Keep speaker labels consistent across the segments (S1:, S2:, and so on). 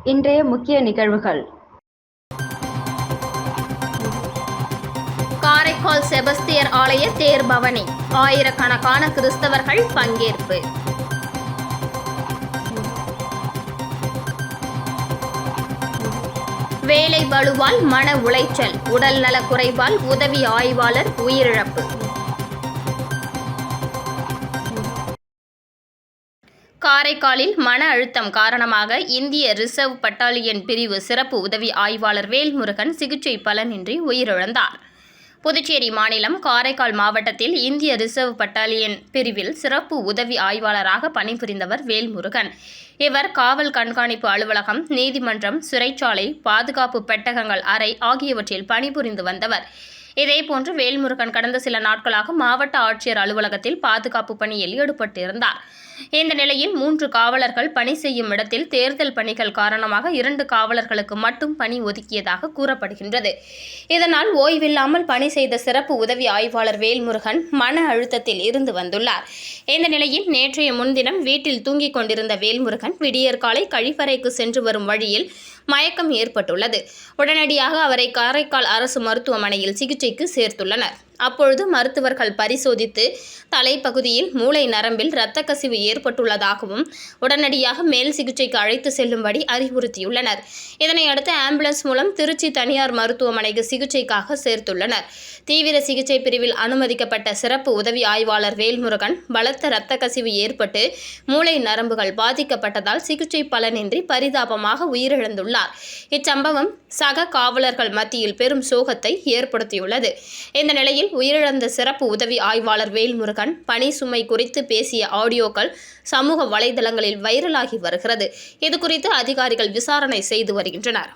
S1: இன்றைய முக்கிய நிகழ்வுகள்.
S2: காரைக்கால் செபஸ்தியர் ஆலய தேர்பவனி, ஆயிரக்கணக்கான கிறிஸ்தவர்கள் பங்கேற்பு. வேலை பளுவால் மன உளைச்சல், உடல் நல குறைவால் உதவி ஆய்வாளர் உயிரிழப்பு. காரைக்காலில் மன அழுத்தம் காரணமாக இந்திய ரிசர்வ் பட்டாலியன் பிரிவு சிறப்பு உதவி ஆய்வாளர் வேல்முருகன் சிகிச்சை பலனின்றி உயிரிழந்தார். புதுச்சேரி மாநிலம் காரைக்கால் மாவட்டத்தில் இந்திய ரிசர்வ் பட்டாலியன் பிரிவில் சிறப்பு உதவி ஆய்வாளராக பணிபுரிந்தவர் வேல்முருகன். இவர் காவல் கண்காணிப்பு அலுவலகம், நீதிமன்றம், சிறைச்சாலை, பாதுகாப்பு பெட்டகங்கள் அறை ஆகியவற்றில் பணிபுரிந்து வந்தவர். இதேபோன்று வேல்முருகன் கடந்த சில நாட்களாக மாவட்ட ஆட்சியர் அலுவலகத்தில் பாதுகாப்பு பணியில் ஈடுபட்டிருந்தார். இந்த நிலையில் 3 காவலர்கள் பணி செய்யும் இடத்தில் தேர்தல் பணிகள் காரணமாக 2 காவலர்களுக்கு மட்டும் பணி ஒதுக்கியதாக கூறப்படுகின்றது. இதனால் ஓய்வில்லாமல் பணி செய்த சிறப்பு உதவி ஆய்வாளர் வேல்முருகன் மன அழுத்தத்தில் இருந்து வந்துள்ளார். இந்த நிலையில் நேற்றைய முன்தினம் வீட்டில் தூங்கிக் கொண்டிருந்த வேல்முருகன் விடியற்காலை கழிப்பறைக்கு சென்று வரும் வழியில் மயக்கம் ஏற்பட்டுள்ளது. உடனடியாக அவரை காரைக்கால் அரசு மருத்துவமனையில் சிகிச்சைக்கு சேர்த்துள்ளனர். அப்பொழுது மருத்துவர்கள் பரிசோதித்து தலைப்பகுதியில் மூளை நரம்பில் இரத்த கசிவு ஏற்பட்டுள்ளதாகவும் உடனடியாக மேல் சிகிச்சைக்கு அழைத்து செல்லும்படி அறிவுறுத்தியுள்ளனர். இதனையடுத்து ஆம்புலன்ஸ் மூலம் திருச்சி தனியார் மருத்துவமனைக்கு சிகிச்சைக்காக சேர்த்துள்ளனர். தீவிர சிகிச்சை பிரிவில் அனுமதிக்கப்பட்ட சிறப்பு உதவி ஆய்வாளர் வேல்முருகன் பலத்த இரத்த கசிவு ஏற்பட்டு மூளை நரம்புகள் பாதிக்கப்பட்டதால் சிகிச்சை பலனின்றி பரிதாபமாக உயிரிழந்துள்ளார். இச்சம்பவம் சக காவலர்கள் மத்தியில் பெரும் சோகத்தை ஏற்படுத்தியுள்ளது. இந்த நிலையில் உயிரிழந்த சிறப்பு உதவி ஆய்வாளர் வேல்முருகன் பணி சுமை குறித்து பேசிய ஆடியோக்கள் சமூக வலைதளங்களில் வைரலாகி வருகிறது. இதுகுறித்து அதிகாரிகள் விசாரணை செய்து வருகின்றனர்.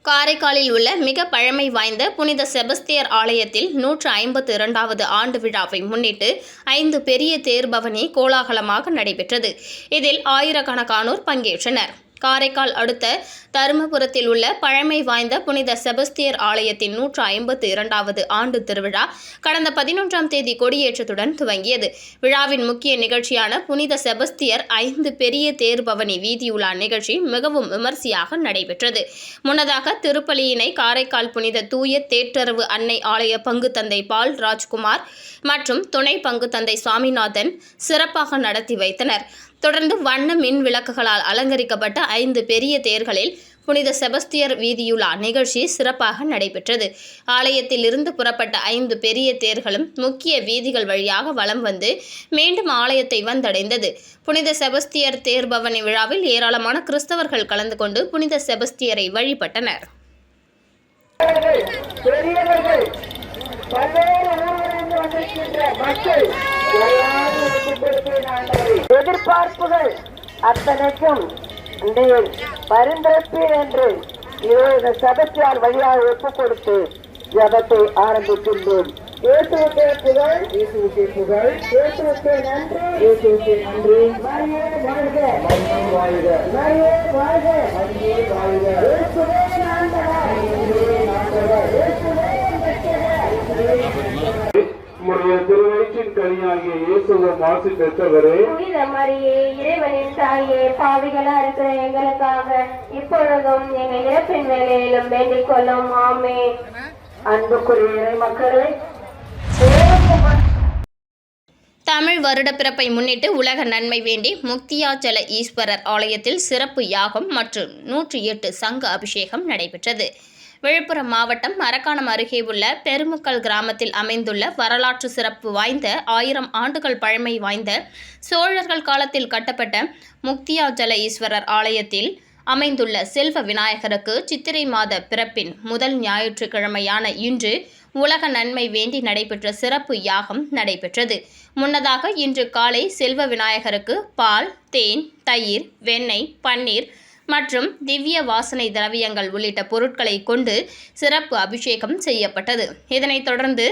S2: காரைக்காலில் உள்ள மிக பழமை வாய்ந்த புனித செபஸ்தியர் ஆலயத்தில் 152வது ஆண்டு விழாவை முன்னிட்டு 5 பெரிய தேர்பவனி கோலாகலமாக நடைபெற்றது. இதில் ஆயிரக்கணக்கானோர் பங்கேற்றனர். காரைக்கால் அடுத்த தருமபுரத்தில் உள்ள பழமை வாய்ந்த புனித செபஸ்தியர் ஆலயத்தின் 152வது ஆண்டு திருவிழா கடந்த 11ஆம் தேதி கொடியேற்றத்துடன் துவங்கியது. விழாவின் முக்கிய நிகழ்ச்சியான புனித செபஸ்தியர் 5 பெரிய தேர்பவனி வீதியுலா நிகழ்ச்சி மிகவும் விமர்சையாக நடைபெற்றது. முன்னதாக திருப்பலியினை காரைக்கால் புனித தூய தேற்றரவு அன்னை ஆலய பங்கு தந்தை பால் ராஜ்குமார் மற்றும் துணை பங்கு தந்தை சுவாமிநாதன் சிறப்பாக நடத்தி வைத்தனர். தொடர்ந்து வண்ண மின் விளக்குகளால் அலங்கரிக்கப்பட்ட 5 பெரிய தேர்களில் புனித செபஸ்தியர் வீதியுலா நிகழ்ச்சி சிறப்பாக நடைபெற்றது. ஆலயத்தில் இருந்து புறப்பட்ட 5 பெரிய தேர்களும் முக்கிய வீதிகள் வழியாக வலம் வந்து மீண்டும் ஆலயத்தை வந்தடைந்தது. புனித செபஸ்தியர் தேர்பவனி விழாவில் ஏராளமான கிறிஸ்தவர்கள் கலந்து கொண்டு புனித செபஸ்தியரை வழிபட்டனர்.
S3: எதிர்பார்ப்புகள் அத்தனைக்கும் பரிந்துரைப்பீர் என்று இந்த சபத்தியார் வழியாக ஒப்புக் கொடுத்து ஜபத்தை ஆரம்பிக்கின்றோம். இயேசுவுக்கே புகழ், இயேசுவுக்கே புகழ், இயேசுவுக்கே நன்றி, இயேசுவுக்கே நன்றி. மரியே வாழ்க, மரியே வாழ்க, மரியே வாழ்க, மரியே வாழ்க. இயேசுவே ஆண்டவர், இயேசுவே ஆண்டவர், இயேசுவே
S4: உம்முடைய திருவயிற்றின் கனியாகிய இயேசுவின் ஆசி பெற்றவரே,
S3: புனித மரியே இறைவனின் தாயே, பாவிகளா இருக்கிற எங்களுக்காக இப்பொழுதும் எங்கள் இறப்பின் வேலையிலும் வேண்டிக் கொள்ளும். ஆமென். அன்புக்குரிய மக்களே,
S2: தமிழ் வருடப்பிறப்பை முன்னிட்டு உலக நன்மை வேண்டி முக்தியாச்சல ஈஸ்வரர் ஆலயத்தில் சிறப்பு யாகம் மற்றும் 108 சங்க அபிஷேகம் நடைபெற்றது. விழுப்புரம் மாவட்டம் மரக்காணம் அருகே உள்ள பெருமுக்கல் கிராமத்தில் அமைந்துள்ள வரலாற்று சிறப்பு வாய்ந்த 1000 ஆண்டுகள் பழமை வாய்ந்த சோழர்கள் காலத்தில் கட்டப்பட்ட முக்தியாச்சல ஈஸ்வரர் ஆலயத்தில் அமைந்துள்ள செல்வ விநாயகருக்கு சித்திரை மாத பிறப்பின் முதல் ஞாயிற்றுக்கிழமையான இன்று உலக நன்மை வேண்டி நடைபெற்ற சிறப்பு யாகம் நடைபெற்றது. முன்னதாக இன்று காலை செல்வ விநாயகருக்கு பால், தேன், தயிர், வெண்ணெய், பன்னீர் மற்றும் திவ்ய வாசனை திரவியங்கள் உள்ளிட்ட பொருட்களை கொண்டு சிறப்பு அபிஷேகம் செய்யப்பட்டது. இதனைத் தொடர்ந்து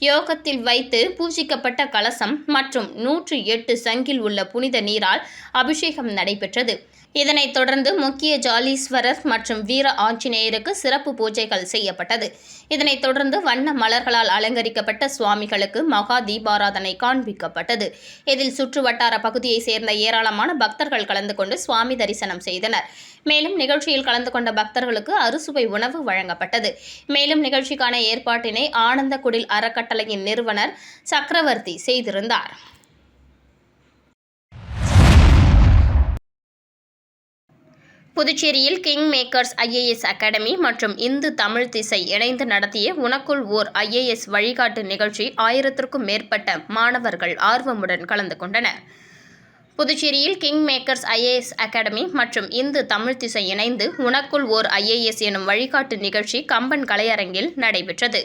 S2: யோகத்தில் வைத்து பூஜிக்கப்பட்ட கலசம் மற்றும் 108 சங்கில் உள்ள புனித நீரால் அபிஷேகம் நடைபெற்றது. இதனைத் தொடர்ந்து முக்கிய ஜாலீஸ்வரர் மற்றும் வீர ஆஞ்சநேயருக்கு சிறப்பு பூஜைகள் செய்யப்பட்டது. இதனைத் தொடர்ந்து வண்ண மலர்களால் அலங்கரிக்கப்பட்ட சுவாமிகளுக்கு மகா தீபாராதனை காண்பிக்கப்பட்டது. இதில் சுற்றுவட்டார பகுதியைச் சேர்ந்த ஏராளமான பக்தர்கள் கலந்து கொண்டு சுவாமி தரிசனம் செய்தனர். மேலும் நிகழ்ச்சியில் கலந்து கொண்ட பக்தர்களுக்கு அறுசுவை உணவு வழங்கப்பட்டது. மேலும் நிகழ்ச்சிக்கான ஏற்பாட்டினை ஆனந்த குடில் அறக்கட்டளையின் நிறுவனர் சக்கரவர்த்தி செய்திருந்தார். புதுச்சேரியில் கிங் மேக்கர்ஸ் IAS அகாடமி மற்றும் இந்து தமிழ் திசை இணைந்து நடத்திய உனக்குள் ஓர் IAS வழிகாட்டு நிகழ்ச்சி 1000க்கும் மேற்பட்ட மாணவர்கள் ஆர்வமுடன் கலந்து கொண்டனர். புதுச்சேரியில் கிங் மேக்கர்ஸ் IAS அகாடமி மற்றும் இந்து தமிழ் திசை இணைந்து உனக்குள் ஓர் IAS எனும் வழிகாட்டு நிகழ்ச்சி கம்பன் கலையரங்கில் நடைபெற்றது.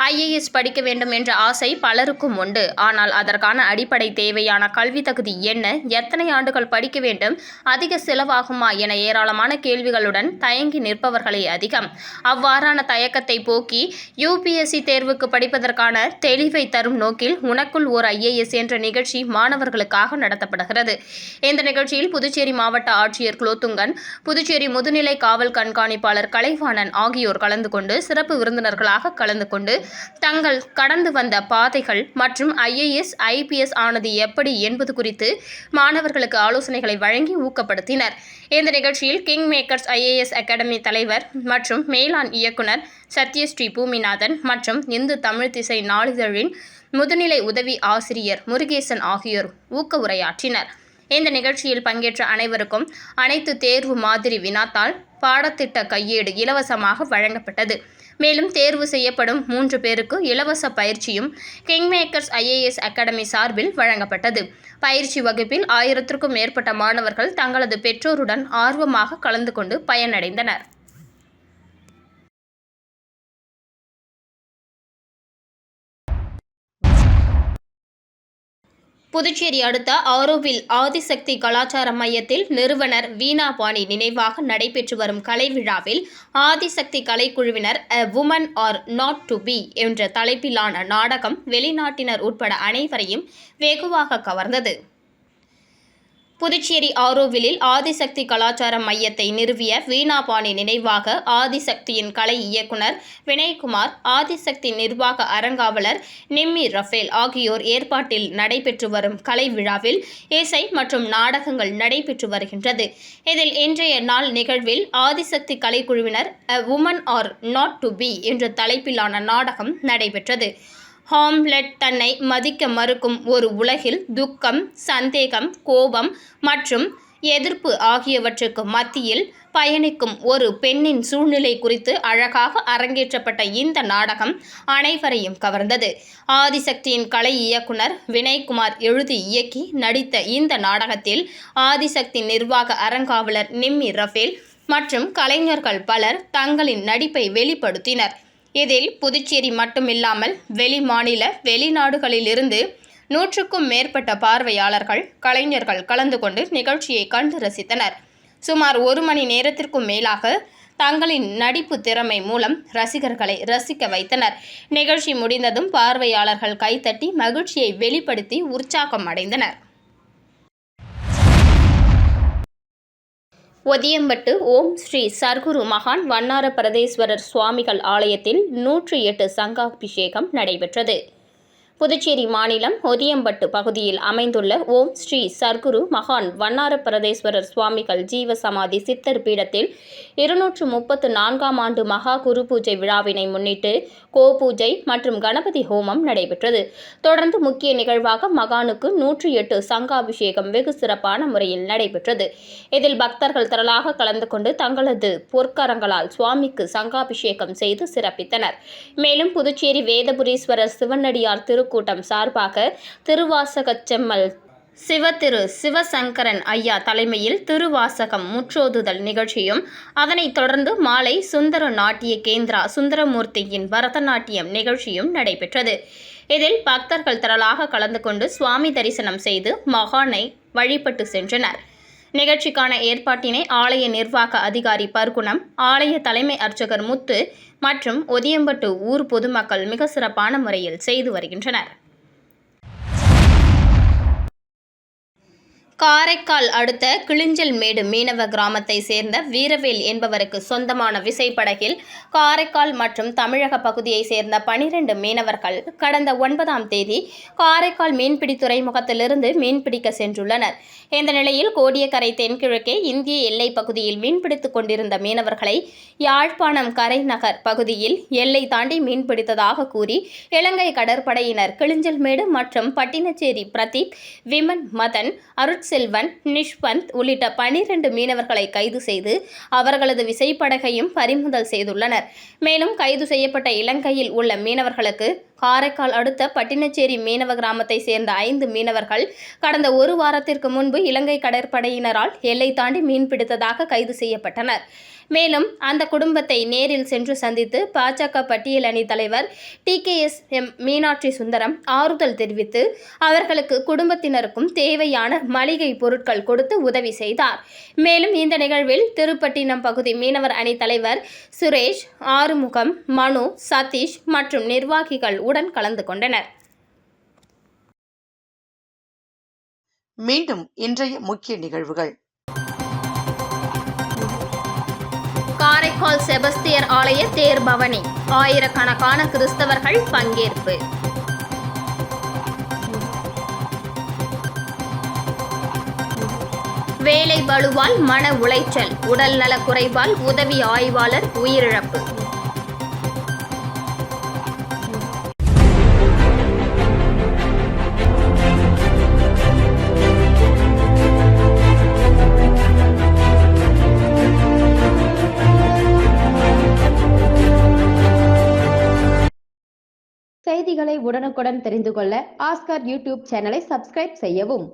S2: IAS படிக்க வேண்டும் என்ற ஆசை பலருக்கும் உண்டு. ஆனால் அதற்கான அடிப்படை தேவையான கல்வி தகுதி என்ன, எத்தனை ஆண்டுகள் படிக்க வேண்டும், அதிக செலவாகுமா என ஏராளமான கேள்விகளுடன் தயங்கி நிற்பவர்களே அதிகம். அவ்வாறான தயக்கத்தை போக்கி UPSC தேர்வுக்கு படிப்பதற்கான தெளிவை தரும் நோக்கில் உனக்குள் ஓர் IAS என்ற நிகழ்ச்சி மாணவர்களுக்காக நடத்தப்படுகிறது. இந்த நிகழ்ச்சியில் புதுச்சேரி மாவட்ட ஆட்சியர் குலோத்துங்கன், புதுச்சேரி முதுநிலை காவல் கண்காணிப்பாளர் கலைவாணன் ஆகியோர் கலந்து கொண்டு சிறப்பு விருந்தினர்களாக கலந்து கொண்டு தங்கள் கடந்து வந்த பாதைகள் மற்றும் IAS, IPS ஆனது எப்படி என்பது குறித்து மாணவர்களுக்கு ஆலோசனைகளை வழங்கி ஊக்கப்படுத்தினர். இந்த நிகழ்ச்சியில் கிங் மேக்கர்ஸ் IAS அகாடமி தலைவர் மற்றும் மேலாண் இயக்குனர் சத்யஸ்ரீ பூமிநாதன் மற்றும் இந்து தமிழ் திசை நாளிதழின் முதுநிலை உதவி ஆசிரியர் முருகேசன் ஆகியோர் ஊக்க உரையாற்றினர். இந்த நிகழ்ச்சியில் பங்கேற்ற அனைவருக்கும் அனைத்து தேர்வு மாதிரி வினாத்தாள், பாடத்திட்ட கையேடு இலவசமாக வழங்கப்பட்டது. மேலும் தேர்வு செய்யப்படும் 3 பேருக்கு இலவச பயிற்சியும் கிங் மேக்கர்ஸ் IAS அகாடமி சார்பில் வழங்கப்பட்டது. பயிற்சி வகுப்பில் 1000க்கும் மேற்பட்ட மாணவர்கள் தங்களது பெற்றோருடன் ஆர்வமாக கலந்து கொண்டு பயனடைந்தனர். புதுச்சேரி அடுத்த ஆரோவில் ஆதிசக்தி கலாச்சார மையத்தில் நிறுவனர் வீணா பாணி நினைவாக நடைபெற்று வரும் கலை விழாவில் Adishakti கலைக்குழுவினர் A Woman or Not to Be என்ற தலைப்பிலான நாடகம் வெளிநாட்டினர் உட்பட அனைவரையும் வெகுவாக கவர்ந்தது. புதுச்சேரி ஆரோவிலில் ஆதிசக்தி கலாச்சார மையத்தை நிறுவிய வீணா பாணி நினைவாக ஆதிசக்தியின் கலை இயக்குனர் வினய்குமார், ஆதிசக்தி நிர்வாக அறங்காவலர் நிம்மி ரஃபேல் ஆகியோர் ஏற்பாட்டில் நடைபெற்று வரும் கலை விழாவில் இசை மற்றும் நாடகங்கள் நடைபெற்று வருகின்றது. இதில் இன்றைய நாள் நிகழ்வில் Adishakti கலைக்குழுவினர் A Woman or Not to Be என்ற தலைப்பிலான நாடகம் நடைபெற்றது. ஹாம்லெட் தன்னை மதிக்க மறுக்கும் ஒரு உலகில் துக்கம், சந்தேகம், கோபம் மற்றும் எதிர்ப்பு ஆகியவற்றுக்கு மத்தியில் பயணிக்கும் ஒரு பெண்ணின் சூழ்நிலை குறித்து அழகாக அரங்கேற்றப்பட்ட இந்த நாடகம் அனைவரையும் கவர்ந்தது. ஆதிசக்தியின் கலை இயக்குனர் வினய்குமார் எழுதி இயக்கி நடித்த இந்த நாடகத்தில் ஆதிசக்தி நிர்வாக அறங்காவலர் நிம்மி ரஃபேல் மற்றும் கலைஞர்கள் பலர் தங்களின் நடிப்பை வெளிப்படுத்தினர். இதில் புதுச்சேரி மட்டுமில்லாமல் வெளி மாநில வெளிநாடுகளிலிருந்து 100க்கும் மேற்பட்ட பார்வையாளர்கள், கலைஞர்கள் கலந்து கொண்டு நிகழ்ச்சியை கண்டு ரசித்தனர். சுமார் 1 மணி நேரத்திற்கும் மேலாக தங்களின் நடிப்பு திறமை மூலம் ரசிகர்களை ரசிக்க வைத்தனர். நிகழ்ச்சி முடிந்ததும் பார்வையாளர்கள் கைத்தட்டி மகிழ்ச்சியை வெளிப்படுத்தி உற்சாகம் அடைந்தனர். ஒதியம்பட்டு ஓம் ஸ்ரீ சர்க்குரு மகான் வண்ணார பரதேஸ்வரர் சுவாமிகள் ஆலயத்தில் 108 சங்காபிஷேகம் நடைபெற்றது. புதுச்சேரி மாநிலம் ஒதியம்பட்டு பகுதியில் அமைந்துள்ள ஓம் ஸ்ரீ சர்க்குரு மகான் வண்ணார பரதேஸ்வரர் சுவாமிகள் ஜீவசமாதி சித்தர் பீடத்தில் 234ஆம் ஆண்டு மகா குரு பூஜை விழாவினை முன்னிட்டு கோபூஜை மற்றும் கணபதி ஹோமம் நடைபெற்றது. தொடர்ந்து முக்கிய நிகழ்வாக மகானுக்கு 108 சங்காபிஷேகம் வெகு சிறப்பான முறையில் நடைபெற்றது. இதில் பக்தர்கள் திரளாக கலந்து கொண்டு தங்களது பொற்கரங்களால் சுவாமிக்கு சங்காபிஷேகம் செய்து சிறப்பித்தனர். மேலும் புதுச்சேரி வேதபுரீஸ்வரர் சிவனடியார் கூட்டம் சார்பாக திருவாசகச் செம்மல் சிவதிரு சிவசங்கரன் ஐயா தலைமையில் திருவாசகம் முற்றோதுதல் நிகழ்ச்சியும், அதனைத் தொடர்ந்து மாலை சுந்தர நாட்டிய கேந்திரா சுந்தரமூர்த்தியின் பரதநாட்டியம் நிகழ்ச்சியும் நடைபெற்றது. இதில் பக்தர்கள் திரளாக கலந்து கொண்டு சுவாமி தரிசனம் செய்து மகானை வழிபட்டு சென்றனர். நிகழ்ச்சிக்கான ஏற்பாட்டினை ஆலய நிர்வாக அதிகாரி பர்குணம், ஆலய தலைமை அர்ச்சகர் முத்து மற்றும் ஒதியம்பட்டு ஊர் பொதுமக்கள் மிக சிறப்பான முறையில் செய்து வருகின்றனர். காரைக்கால் அடுத்த கிளிஞ்சல்மேடு மீனவ கிராமத்தை சேர்ந்த வீரவேல் என்பவருக்கு சொந்தமான விசைப்படகில் காரைக்கால் மற்றும் தமிழக பகுதியை சேர்ந்த 12 மீனவர்கள் கடந்த 9ஆம் தேதி காரைக்கால் மீன்பிடி துறைமுகத்திலிருந்து மீன்பிடிக்க சென்றுள்ளனர். இந்த நிலையில் கோடியக்கரை தென்கிழக்கே இந்திய எல்லை பகுதியில் மீன்பிடித்துக் கொண்டிருந்த மீனவர்களை யாழ்ப்பாணம் கரைநகர் பகுதியில் எல்லை தாண்டி மீன்பிடித்ததாக கூறி இலங்கை கடற்படையினர் கிளிஞ்சல்மேடு மற்றும் பட்டினச்சேரி பிரதீப், விமன், மதன், செல்வன், நிஷ்பந்த் உள்ளிட்ட 12 மீனவர்களை கைது செய்து அவர்களது விசைப்படகையும் பறிமுதல் செய்துள்ளனர். மேலும் கைது செய்யப்பட்ட இலங்கையில் உள்ள மீனவர்களுக்கு காரைக்கால் அடுத்த பட்டினச்சேரி மீனவ கிராமத்தை சேர்ந்த 5 மீனவர்கள் கடந்த 1 வாரத்திற்கு முன்பு இலங்கை கடற்படையினரால் எல்லை தாண்டி மீன்பிடித்ததாக கைது செய்யப்பட்டனர். மேலும் அந்த குடும்பத்தை நேரில் சென்று சந்தித்து பாஜக பட்டியல் அணி தலைவர் TKSM மீனாட்சி சுந்தரம் ஆறுதல் தெரிவித்து அவர்களுக்கு குடும்பத்தினருக்கும் தேவையான மளிகை பொருட்கள் கொடுத்து உதவி செய்தார். மேலும் இந்த நிகழ்வில் திருப்பட்டினம் பகுதி மீனவர் அணி தலைவர் சுரேஷ், ஆறுமுகம், மனு, சதீஷ் மற்றும் நிர்வாகிகள் உடன் கலந்து கொண்டனர்.
S5: மீண்டும் இன்றைய முக்கிய நிகழ்வுகள்.
S2: காரைக்கால் செபஸ்தியர் ஆலய தேர்பவனி, ஆயிரக்கணக்கான கிறிஸ்தவர்கள் பங்கேற்பு. வேலை பளுவால் மன உளைச்சல், உடல் நல குறைவால் உதவி ஆய்வாளர் உயிரிழப்பு.
S1: செய்திகளை உடனுக்குடன் தெரிந்து கொள்ள ஆஸ்கார் யூடியூப் சேனலை சப்ஸ்கிரைப் செய்யவும்.